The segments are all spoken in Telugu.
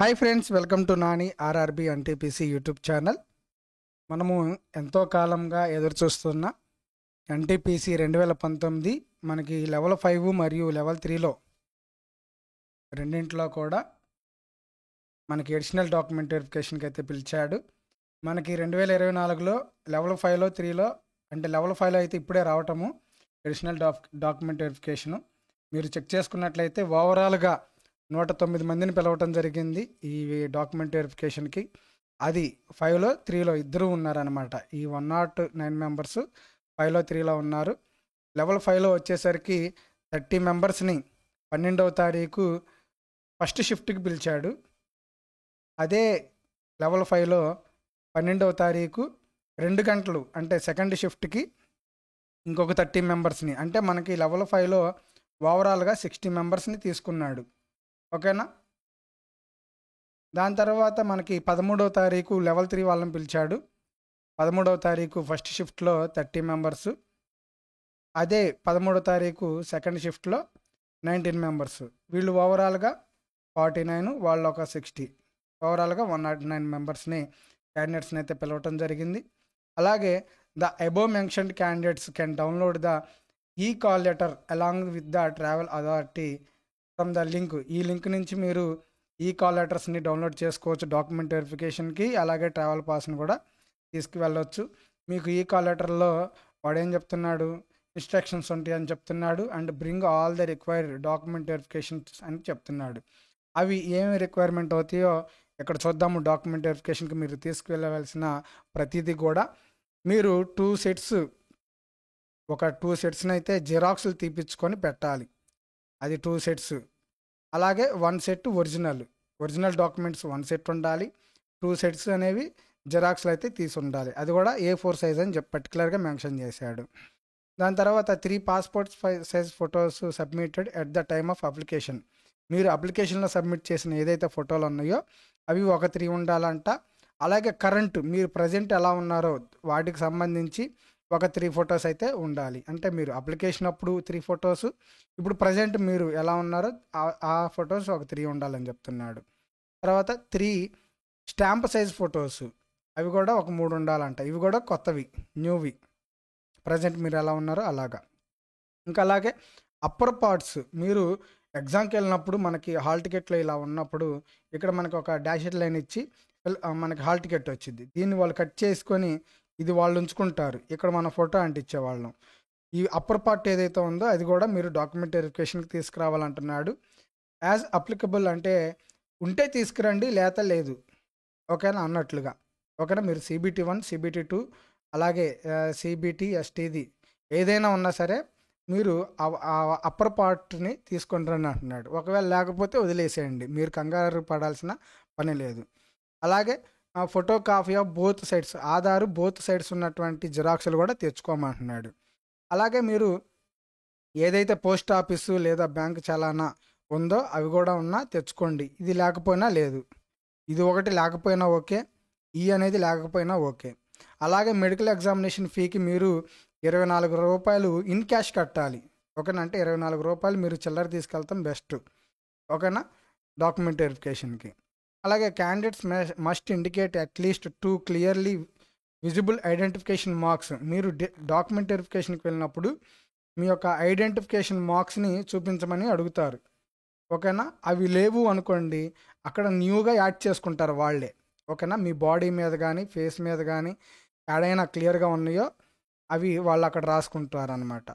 Hi friends, welcome to Nani RRB NTPC YouTube channel. మనము ఎంతో కాలంగా ఎదురు చూస్తున్న ఎన్టీపీసీ 2019 మనకి లెవెల్ 5 మరియు లెవెల్ 3లో రెండింటిలో కూడా మనకి ఎడిషనల్ డాక్యుమెంట్ వెరిఫికేషన్కి అయితే పిలిచాడు. మనకి 2024లో లెవెల్ 5లో 3లో అంటే లెవెల్ 5లో అయితే ఇప్పుడే రావటము ఎడిషనల్ డాక్యుమెంట్ వెరిఫికేషను. మీరు చెక్ చేసుకున్నట్లయితే ఓవరాల్గా 109 మందిని పిలవటం జరిగింది ఈ డాక్యుమెంట్ వెరిఫికేషన్కి. అది 5లో 3లో ఇద్దరు ఉన్నారనమాట. ఈ 109 మెంబర్స్ 5లో 3లో ఉన్నారు. లెవెల్ 5లో వచ్చేసరికి 30 మెంబర్స్ని 12వ తారీఖు ఫస్ట్ షిఫ్ట్కి పిలిచాడు. అదే లెవెల్ 5లో 12వ తారీఖు 2 గంటలు అంటే సెకండ్ షిఫ్ట్కి ఇంకొక 30 మెంబర్స్ని, అంటే మనకి లెవెల్ 5లో ఓవరాల్గా 60 మెంబర్స్ని తీసుకున్నాడు. ఓకేనా. దాని తర్వాత మనకి 13వ తారీఖు లెవెల్ 3 వాళ్ళని పిలిచాడు. 13వ తారీఖు ఫస్ట్ షిఫ్ట్లో 30 మెంబర్స్. అదే 13వ తారీఖు సెకండ్ షిఫ్ట్లో 19 మెంబర్స్. వీళ్ళు ఓవరాల్గా 49, వాళ్ళు ఒక 60, ఓవరాల్గా 109 మెంబర్స్ని క్యాండిడేట్స్ని అయితే పిలవటం జరిగింది. అలాగే the above mentioned candidates can download the ఈ call letter along with the travel authority from the link. ఈ లింక్ నుంచి మీరు ఈ కాల్ లెటర్స్ని డౌన్లోడ్ చేసుకోవచ్చు డాక్యుమెంట్ వెరిఫికేషన్కి. అలాగే ట్రావెల్ పాస్ని కూడా తీసుకువెళ్ళవచ్చు. మీకు ఈ కాల్ లెటర్లో వాడు ఏం చెప్తున్నాడు, ఇన్స్ట్రక్షన్స్ ఉంటాయి అని చెప్తున్నాడు. And bring all the required document verifications అని చెప్తున్నాడు. అవి ఏమి రిక్వైర్మెంట్ అవుతాయో ఇక్కడ చూద్దాము. డాక్యుమెంట్ వెరిఫికేషన్కి మీరు తీసుకువెళ్ళవలసిన ప్రతిదీ కూడా మీరు 2 సెట్స్, ఒక 2 సెట్స్ని అయితే జిరాక్స్లు తీపించుకొని పెట్టాలి. అది 2 సెట్స్. అలాగే 1 సెట్ ఒరిజినల్ డాక్యుమెంట్స్ 1 సెట్ ఉండాలి. 2 సెట్స్ అనేవి జిరాక్స్లు అయితే తీసి ఉండాలి. అది కూడా A4 సైజ్ అని చెప్పి పర్టికులర్గా మెన్షన్ చేశాడు. దాని తర్వాత 3 passport size photos submitted at the time of application. మీరు అప్లికేషన్లో సబ్మిట్ చేసిన ఏదైతే ఫోటోలు ఉన్నాయో అవి ఒక 3 ఉండాలంట. అలాగే కరెంట్ మీరు ప్రజెంట్ ఎలా ఉన్నారో వాటికి సంబంధించి ఒక 3 ఫొటోస్ అయితే ఉండాలి. అంటే మీరు అప్లికేషన్ అప్పుడు 3 ఫొటోస్, ఇప్పుడు ప్రజెంట్ మీరు ఎలా ఉన్నారో ఆ ఫొటోస్ ఒక 3 ఉండాలని చెప్తున్నాడు. తర్వాత 3 స్టాంప్ సైజ్ ఫొటోస్, అవి కూడా ఒక 3 ఉండాలంట. ఇవి కూడా కొత్తవి, న్యూవి, ప్రజెంట్ మీరు ఎలా ఉన్నారో అలాగా. ఇంకా అలాగే అప్పర్ పార్ట్స్, మీరు ఎగ్జామ్కి వెళ్ళినప్పుడు మనకి హాల్ టికెట్లో ఇలా ఉన్నప్పుడు ఇక్కడ మనకి ఒక డాషెడ్ లైన్ ఇచ్చి మనకి హాల్ టికెట్ వచ్చింది. దీన్ని వాళ్ళు కట్ చేసుకొని ఇది వాళ్ళు ఉంచుకుంటారు. ఇక్కడ మన ఫోటో అంటించేవాళ్ళం. ఈ అప్పర్ పార్ట్ ఏదైతే ఉందో అది కూడా మీరు డాక్యుమెంట్ వెరిఫికేషన్కి తీసుకురావాలంటున్నాడు. యాజ్ అప్లికబుల్ అంటే ఉంటే తీసుకురండి, లేత లేదు, ఓకేనా అన్నట్లుగా. ఓకేనా. మీరు CBT1, CBT2 అలాగే CBT STది ఏదైనా ఉన్నా సరే మీరు అప్పర్ పార్ట్ని తీసుకొని రండి అంటున్నాడు. ఒకవేళ లేకపోతే వదిలేసేయండి, మీరు కంగారు పడాల్సిన పని లేదు. అలాగే photo copy of both sides, Aadhaar both sides ఉన్నటువంటి జిరాక్స్లు కూడా తెచ్చుకోమంటున్నాడు. అలాగే మీరు ఏదైతే పోస్ట్ ఆఫీసు లేదా బ్యాంక్ చలానా ఉందో అవి కూడా ఉన్నా తెచ్చుకోండి. ఇది లేకపోయినా లేదు, ఇది ఒకటి లేకపోయినా ఓకే, ఈ అనేది లేకపోయినా ఓకే. అలాగే మెడికల్ ఎగ్జామినేషన్ ఫీకి మీరు 24 రూపాయలు ఇన్ క్యాష్ కట్టాలి. ఓకేనా. అంటే 24 రూపాయలు మీరు చిల్లర తీసుకెళ్తాం బెస్ట్. ఓకేనా. డాక్యుమెంట్ వెరిఫికేషన్కి. అలాగే candidates must indicate at least 2 clearly visible identification marks. మీరు డాక్యుమెంట్ వెరిఫికేషన్కి వెళ్ళినప్పుడు మీ యొక్క ఐడెంటిఫికేషన్ మార్క్స్ని చూపించమని అడుగుతారు. ఓకేనా. అవి లేవు అనుకోండి, అక్కడ న్యూగా యాడ్ చేసుకుంటారు వాళ్ళే. ఓకేనా. మీ బాడీ మీద కానీ ఫేస్ మీద కానీ ఏడైనా క్లియర్గా ఉన్నాయో అవి వాళ్ళు అక్కడ రాసుకుంటారు అనమాట.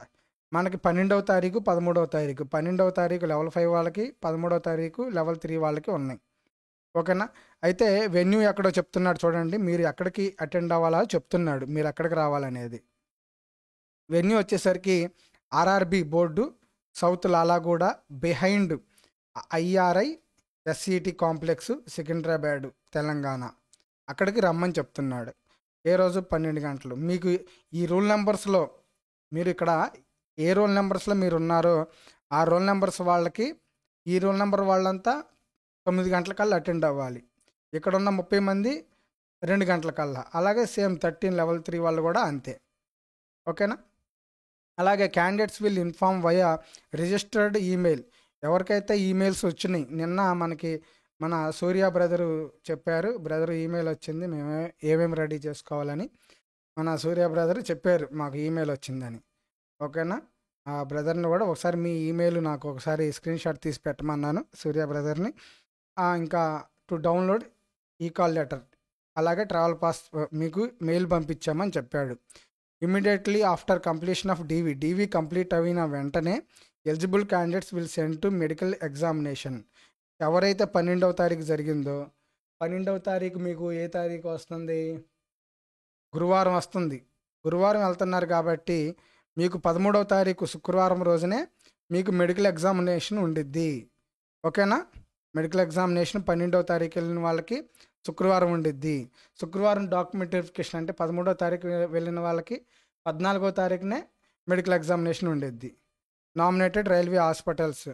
మనకి 12వ తారీఖు 13వ తారీఖు 12వ తారీఖు లెవెల్ 5 వాళ్ళకి, 13వ తారీఖు లెవెల్ 3 వాళ్ళకి ఉన్నాయి. ఓకేనా. అయితే వెన్యూ ఎక్కడో చెప్తున్నాడు చూడండి, మీరు ఎక్కడికి అటెండ్ అవ్వాలో చెప్తున్నాడు, మీరు ఎక్కడికి రావాలనేది. వెన్యూ వచ్చేసరికి RRB board, south Lalaguda, behind IRI SCT complex, Secunderabad, Telangana. అక్కడికి రమ్మని చెప్తున్నాడు. ఏ రోజు 12 గంటలు. మీకు ఈ రూల్ నెంబర్స్లో మీరు ఇక్కడ ఏ రోల్ నెంబర్స్లో మీరు ఉన్నారో ఆ రోల్ నెంబర్స్ వాళ్ళకి, ఈ రోల్ నెంబర్ వాళ్ళంతా 9 గంటలకల్లా అటెండ్ అవ్వాలి. ఇక్కడ ఉన్న 30 మంది 2 గంటలకల్లా. అలాగే సేమ్ 13 లెవెల్ 3 వాళ్ళు కూడా అంతే. ఓకేనా. అలాగే candidates will inform via registered email. ఎవరికైతే ఈమెయిల్స్ వచ్చినాయి, నిన్న మనకి మన సూర్య బ్రదరు చెప్పారు, బ్రదరు ఈమెయిల్ వచ్చింది, మేము ఏమేమి రెడీ చేసుకోవాలని మన సూర్య బ్రదర్ చెప్పారు, మాకు ఈమెయిల్ వచ్చిందని. ఓకేనా, ఆ బ్రదర్ని కూడా ఒకసారి మీ ఈమెయిల్ నాకు ఒకసారి స్క్రీన్ షాట్ తీసి పెట్టమన్నాను సూర్య బ్రదర్ని. ఇంకా టు డౌన్లోడ్ ఈ కాల్ లెటర్, అలాగే ట్రావెల్ పాస్ మీకు మెయిల్ పంపించామని చెప్పాడు. Immediately after completion of DV complete అయిన వెంటనే eligible candidates will send to medical examination. ఎవరైతే 12వ తారీఖు జరిగిందో, 12వ తారీఖు మీకు ఏ తారీఖు వస్తుంది, గురువారం వస్తుంది. గురువారం వెళ్తున్నారు కాబట్టి మీకు 13వ తారీఖు శుక్రవారం రోజునే మీకు మెడికల్ ఎగ్జామినేషన్ ఉండిద్ది. ఓకేనా, మెడికల్ ఎగ్జామినేషన్ 12వ తారీఖు వెళ్ళిన వాళ్ళకి శుక్రవారం ఉండిద్ది. శుక్రవారం డాక్యుమెంట్ వెరిఫికేషన్, అంటే 13వ తారీఖు వెళ్ళిన వాళ్ళకి 14వ తారీఖునే మెడికల్ ఎగ్జామినేషన్ ఉండిద్ది. Nominated railway hospitals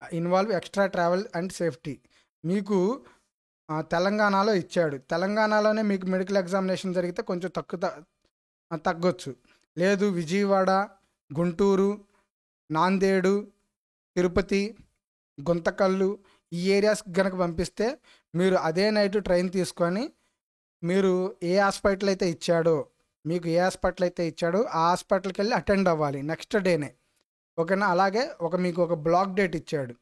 involve extra travel and safety. మీకు తెలంగాణలో ఇచ్చాడు, తెలంగాణలోనే మీకు మెడికల్ ఎగ్జామినేషన్ జరిగితే కొంచెం తగ్గొచ్చు. లేదు విజయవాడ, గుంటూరు, నాందేడు, తిరుపతి, గుంతకల్లు ఈ ఏరియాస్కి కనుక పంపిస్తే మీరు అదే నైట్ ట్రైన్ తీసుకొని మీరు ఏ హాస్పిటల్ అయితే ఇచ్చాడో, మీకు ఏ హాస్పిటల్ అయితే ఇచ్చాడో ఆ హాస్పిటల్కి వెళ్ళి అటెండ్ అవ్వాలి నెక్స్ట్ డేనే. ఓకేనా, అలాగే మీకు ఒక బ్లాక్ డేట్ ఇచ్చాడు,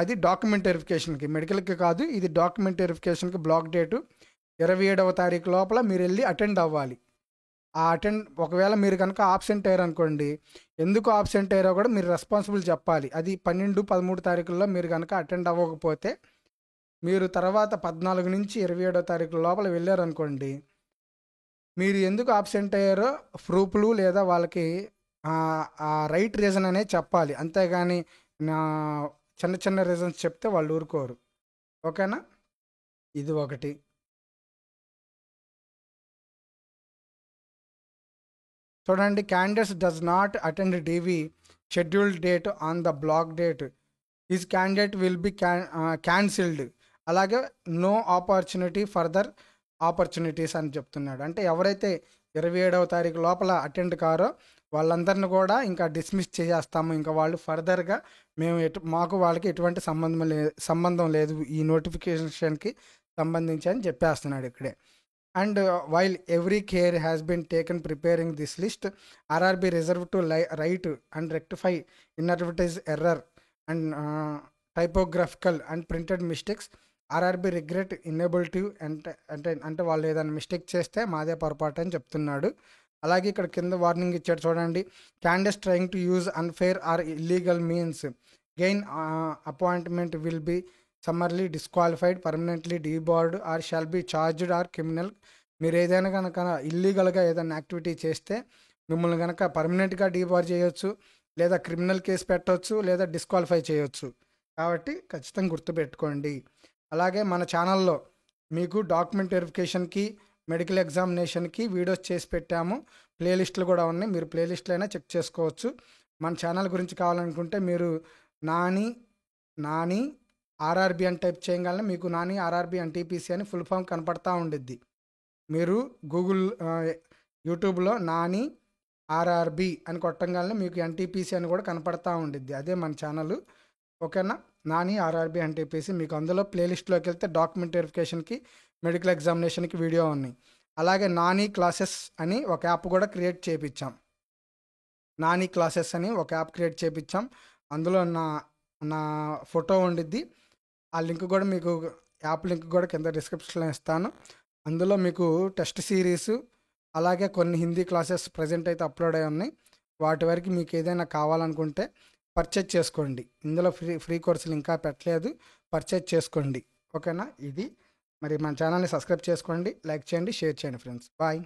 అది డాక్యుమెంట్ వెరిఫికేషన్కి, మెడికల్కి కాదు, ఇది డాక్యుమెంట్ వెరిఫికేషన్కి బ్లాక్ డేటు 27వ తారీఖు లోపల మీరు వెళ్ళి అటెండ్ అవ్వాలి. ఒకవేళ మీరు కనుక ఆబ్సెంట్ అయ్యారు అనుకోండి, ఎందుకు ఆబ్సెంట్ అయ్యారో కూడా మీరు రెస్పాన్సిబుల్ చెప్పాలి. అది 12, 13 తారీఖుల్లో మీరు కనుక అటెండ్ అవ్వకపోతే, మీరు తర్వాత 14 నుంచి 27వ తారీఖు లోపల వెళ్ళారనుకోండి, మీరు ఎందుకు ఆబ్సెంట్ అయ్యారో ప్రూఫ్లు లేదా వాళ్ళకి రైట్ రీజన్ అనేది చెప్పాలి. అంతేగాని చిన్న చిన్న రీజన్స్ చెప్తే వాళ్ళు ఊరుకోరు. ఓకేనా, ఇది ఒకటి. చూడండి, candidates does not attend DV scheduled date on the block date is candidate will be cancelled. అలాగే నో ఆపర్చునిటీ ఫర్దర్ ఆపర్చునిటీస్ అని చెప్తున్నాడు. అంటే ఎవరైతే 27వ తారీఖు లోపల అటెండ్ కారో వాళ్ళందరిని కూడా ఇంకా డిస్మిస్ చేసేస్తాము. ఇంకా వాళ్ళు ఫర్దర్గా మాకు వాళ్ళకి ఎటువంటి సంబంధం లేదు ఈ నోటిఫికేషన్కి సంబంధించి అని చెప్పేస్తున్నాడు ఇక్కడే. And while every care has been taken preparing this list, RRB reserve to right and rectify inadvertent error and typographical and printed mistakes. RRB regret inability అంటే వాళ్ళు ఏదైనా మిస్టేక్ చేస్తే మాదే పొరపాటు అని చెప్తున్నాడు. అలాగే ఇక్కడ కింద వార్నింగ్ ఇచ్చాడు చూడండి, candidates trying to use unfair or illegal means gain appointment will be summarily disqualified, permanently debarred or shall be charged or criminal. మీరు ఏదైనా కనుక ఇల్లీగల్గా ఏదైనా యాక్టివిటీ చేస్తే మిమ్మల్ని కనుక పర్మనెంట్గా డీబార్ చేయొచ్చు, లేదా క్రిమినల్ కేసు పెట్టవచ్చు, లేదా డిస్క్వాలిఫై చేయొచ్చు. కాబట్టి ఖచ్చితంగా గుర్తుపెట్టుకోండి. అలాగే మన ఛానల్లో మీకు డాక్యుమెంట్ వెరిఫికేషన్కి, మెడికల్ ఎగ్జామినేషన్కి వీడియోస్ చేసి పెట్టాము, ప్లేలిస్టులు కూడా ఉన్నాయి, మీరు ప్లేలిస్టులు అయినా చెక్ చేసుకోవచ్చు. మన ఛానల్ గురించి కావాలనుకుంటే మీరు నాని ఆర్ఆర్బి అని టైప్ చేయగలనే మీకు నాని ఆర్ఆర్బి ఎన్టీపీసీ అని ఫుల్ ఫామ్ కనపడతా ఉండిద్ది. మీరు గూగుల్ యూట్యూబ్లో నాని ఆర్ఆర్బి అని కొట్టంగానే మీకు ఎన్టీపీసీ అని కూడా కనపడతా ఉండిద్ది, అదే మన ఛానల్. ఓకేనా, నాని ఆర్ఆర్బి ఎన్టీపీసీ. మీకు అందులో ప్లేలిస్ట్లోకి వెళ్తే డాక్యుమెంట్ వెరిఫికేషన్కి, మెడికల్ ఎగ్జామినేషన్కి వీడియో ఉన్నాయి. అలాగే నాని క్లాసెస్ అని ఒక యాప్ కూడా క్రియేట్ చేయించాం. నాని క్లాసెస్ అని ఒక యాప్ క్రియేట్ చేయించాం, అందులో నా ఫోటో ఉండిద్ది. ఆ లింక్ కూడా మీకు, యాప్ లింక్ కూడా కింద డిస్క్రిప్షన్లో ఇస్తాను. అందులో మీకు టెస్ట్ సిరీస్, అలాగే కొన్ని హిందీ క్లాసెస్ ప్రజెంట్ అయితే అప్లోడ్ అయి ఉన్నాయి. వాటి వరకు మీకు ఏదైనా కావాలనుకుంటే పర్చేజ్ చేసుకోండి. ఇందులో ఫ్రీ కోర్సులు ఇంకా పెట్టలేదు, పర్చేజ్ చేసుకోండి. ఓకేనా, ఇది మరి మన ఛానల్ని సబ్స్క్రైబ్ చేసుకోండి, లైక్ చేయండి, షేర్ చేయండి ఫ్రెండ్స్. బాయ్.